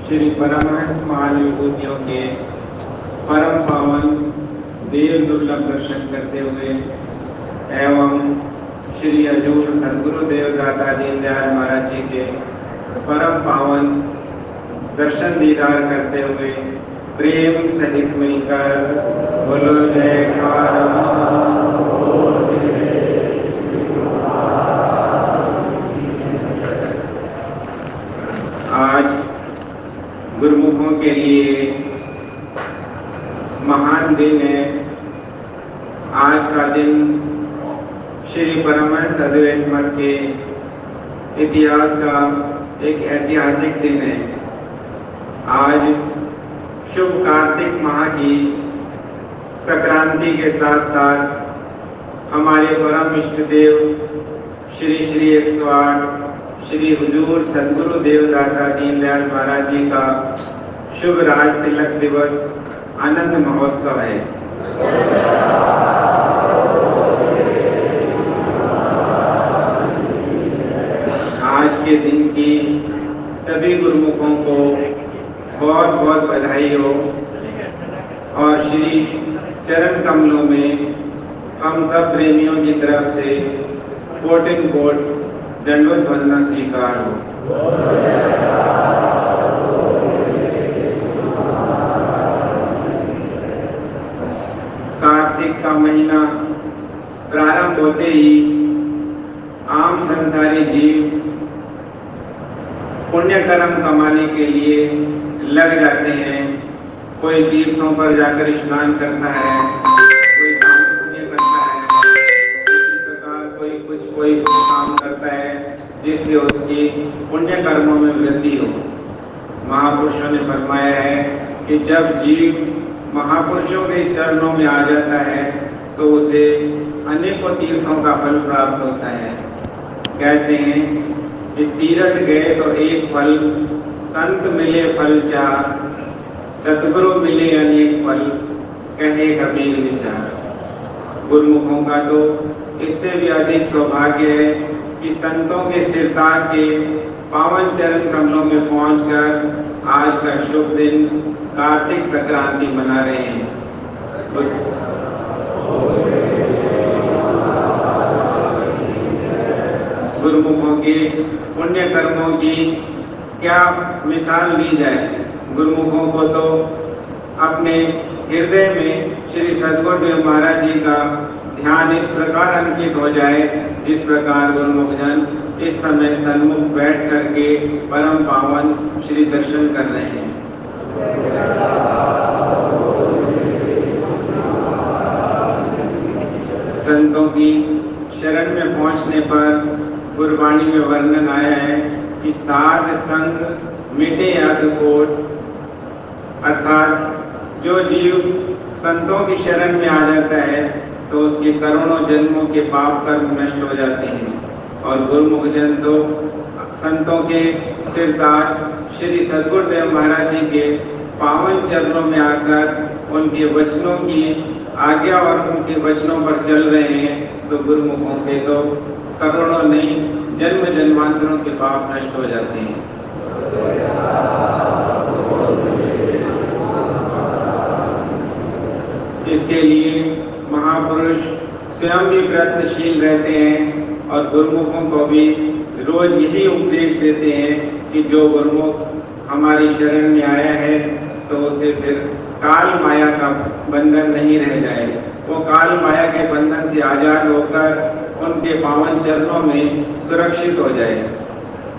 श्री परमहंस महाविभूतियों के परम पावन देव दुर्लभ दर्शन करते हुए एवं श्री हजूर सदगुरु देवदाता दीनदयाल महाराज जी के परम पावन दर्शन दीदार करते हुए प्रेम सहित मिलकर बोलो जयकारा। आज गुरुमुखों के लिए महान दिन है। आज का दिन श्री परमहंस अद्वैत मठ के इतिहास का एक ऐतिहासिक दिन है। आज शुभ कार्तिक माह की संक्रांति के साथ साथ हमारे परम इष्ट देव श्री श्री 108 श्री हुजूर सदगुरु देवदाता दीनदयाल महाराज जी का शुभ राज तिलक दिवस आनंद महोत्सव है। आज के दिन की सभी गुरुमुखों को बहुत बहुत बधाई हो और श्री चरण कमलों में हम सब प्रेमियों की तरफ से कोटिन कोट दंडवत वंदना स्वीकार हो। कार्तिक का महीना प्रारंभ होते ही आम संसारी जीव पुण्य कर्म कमाने के लिए लग जाते हैं। कोई तीर्थों पर जाकर स्नान करता है, कोई दान पुण्य करता है, इसी प्रकार कोई कुछ काम करता है जिससे उसकी पुण्य कर्मों में वृद्धि हो। महापुरुषों ने फरमाया है कि जब जीव महापुरुषों के चरणों में आ जाता है तो उसे अनेकों तीर्थों का फल प्राप्त होता है। कहते हैं कि तीर्थ गए तो एक फल, संत मिले फल चार, सतगुरु मिले अनेक फल, कहे कबीर विचार। गुरुमुखों का तो इससे भी अधिक सौभाग्य है कि संतों के सिरताज के पावन चरण कमलों में पहुंचकर आज का शुभ दिन कार्तिक संक्रांति मना रहे हैं। गुरुमुखों के पुण्य कर्मों की क्या मिसाल दी जाए। गुरुमुखों को तो अपने हृदय में श्री सदगुरुदेव महाराज जी का ध्यान इस प्रकार अंकित हो जाए जिस प्रकार गुरुमुख जन इस समय सन्मुख बैठ करके परम पावन श्री दर्शन कर रहे हैं। संतों की शरण में पहुंचने पर गुरबाणी में वर्णन आया है कि साध संग मिटे अधकोट, अर्थात जो जीव संतों की शरण में आ जाता है तो उसके करोड़ों जन्मों के पाप कर्म नष्ट हो जाते हैं। और गुरुमुख जन तो संतों के सिरताज श्री सदगुरुदेव महाराज जी के पावन चरणों में आकर उनके वचनों की आज्ञा और उनके वचनों पर चल रहे हैं तो गुरुमुखों से तो करोड़ों नहीं जन्म जन्मांतरों के पाप नष्ट हो जाते हैं। इसके लिए महापुरुष स्वयं भी प्रयत्नशील रहते हैं और गुरुमुखों को भी रोज यही उपदेश देते हैं कि जो गुरुमुख हमारी शरण में आया है तो उसे फिर काल माया का बंधन नहीं रह जाए। वो काल माया के बंधन से आजाद होकर उनके पावन चरणों में सुरक्षित हो जाए।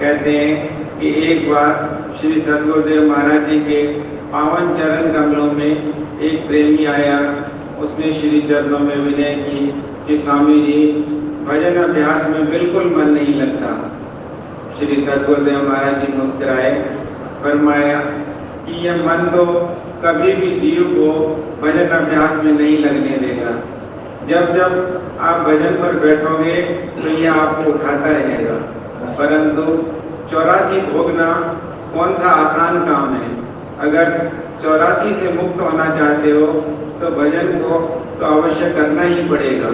कहते हैं कि एक बार श्री सदगुरुदेव महाराज जी के पावन चरण कमलों में एक प्रेमी आया। उसने श्री चरणों में विनय की कि स्वामी जी भजन अभ्यास में बिल्कुल मन नहीं लगता। श्री सदगुरुदेव महाराज जी मुस्कुराए, फरमाया कि यह मन तो कभी भी जीव को भजन अभ्यास में नहीं लगने देगा। जब जब आप भजन पर बैठोगे तो यह आपको उठाता रहेगा, परंतु 84 भोगना कौन सा आसान काम है। अगर 84 से मुक्त होना चाहते हो तो भजन को तो अवश्य करना ही पड़ेगा।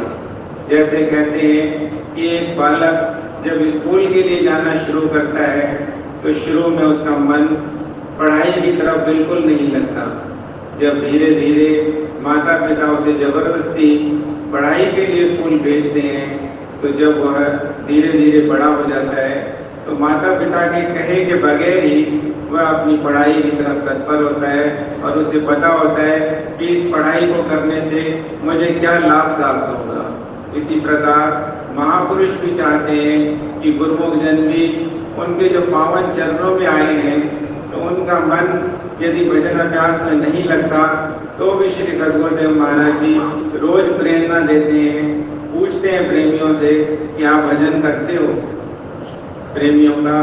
जैसे कहते हैं कि एक बालक जब स्कूल के लिए जाना शुरू करता है तो शुरू में उसका मन पढ़ाई की तरफ बिल्कुल नहीं लगता। जब धीरे धीरे माता पिता उसे जबरदस्ती पढ़ाई के लिए स्कूल भेजते हैं, तो जब वह धीरे धीरे बड़ा हो जाता है तो माता पिता के कहे के बगैर ही वह अपनी पढ़ाई की तरफ तत्पर होता है और उसे पता होता है कि इस पढ़ाई को करने से मुझे क्या लाभ प्राप्त होगा। इसी प्रकार महापुरुष भी चाहते हैं कि गुरुमुख जन भी उनके जो पावन चरणों में आए हैं, तो उनका मन यदि भजन अभ्यास में नहीं लगता तो भी श्री सद्गुरुदेव महाराज जी रोज प्रेरणा देते हैं, पूछते हैं प्रेमियों से कि आप भजन करते हो। प्रेमियों का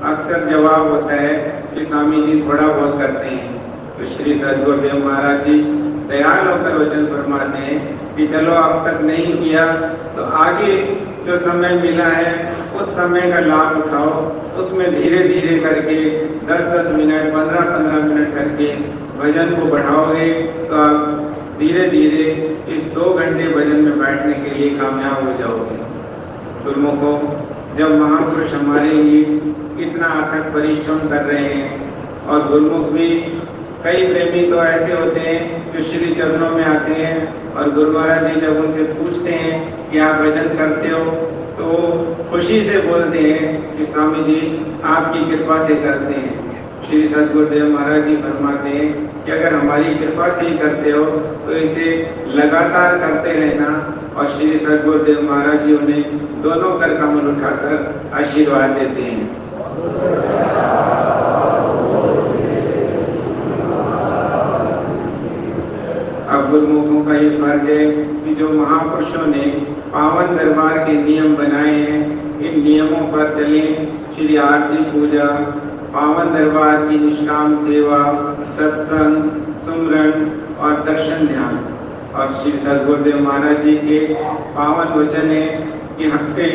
अक्सर जवाब होता है कि स्वामी जी थोड़ा बहुत करते हैं। तो श्री सद्गुरुदेव महाराज जी दयाल होकर वचन फरमाते हैं कि चलो अब तक नहीं किया तो आगे जो समय मिला है उस समय का लाभ उठाओ, उसमें धीरे धीरे करके 10-10 मिनट 15-15 मिनट करके भजन को बढ़ाओगे तो आप धीरे धीरे इस 2 घंटे भजन में बैठने के लिए कामयाब हो जाओगे। गुरुमुखों, जब महापुरुष हमारे लिए इतना अथक परिश्रम कर रहे हैं और गुरुमुख भी कई प्रेमी तो ऐसे होते हैं जो श्री चरणों में आते हैं और गुरु महाराज जी जब उनसे पूछते हैं कि आप भजन करते हो तो खुशी से बोलते हैं कि स्वामी जी आपकी कृपा से करते हैं। श्री सद्गुरुदेव महाराज जी फरमाते हैं कि अगर हमारी कृपा से ही करते हो तो इसे लगातार करते रहना। और श्री सद्गुरुदेव महाराज जी उन्हें दोनों कर कमल उठाकर आशीर्वाद देते हैं। अब गुरुमुखों का ये फर्ज है कि जो महापुरुषों ने पावन दरबार के नियम बनाए हैं, इन नियमों पर चलें। श्री आरती पूजा, पावन दरबार की निष्काम सेवा, सत्संग, सुमरन और दर्शन ध्यान। और श्री सद्गुरुदेव महाराज जी के पावन वचन है कि हमसे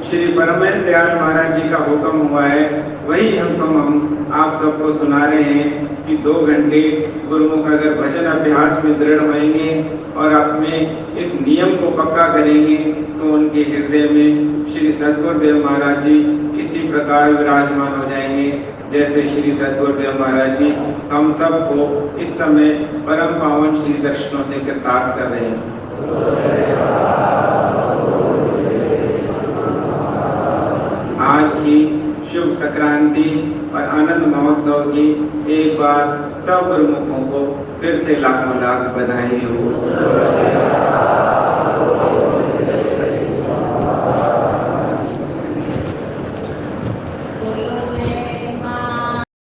श्री परमहंस दयाल महाराज जी का हुक्म हुआ है, वही हम आप सबको सुना रहे हैं कि 2 घंटे गुरुमुख अगर भजन अभ्यास में दृढ़ होंगे और अपने इस नियम को पक्का करेंगे तो उनके हृदय में श्री सद्गुरुदेव महाराज जी इसी प्रकार विराजमान हो जाएंगे जैसे श्री सद्गुरुदेव महाराज जी हम सबको इस समय परम पावन श्री दर्शनों से कृतार्थ कर रहे हैं। आज की शुभ संक्रांति और आनंद महोत्सव की एक बार सब गुरुमुखों को फिर से लाखों लाख बधाई हो।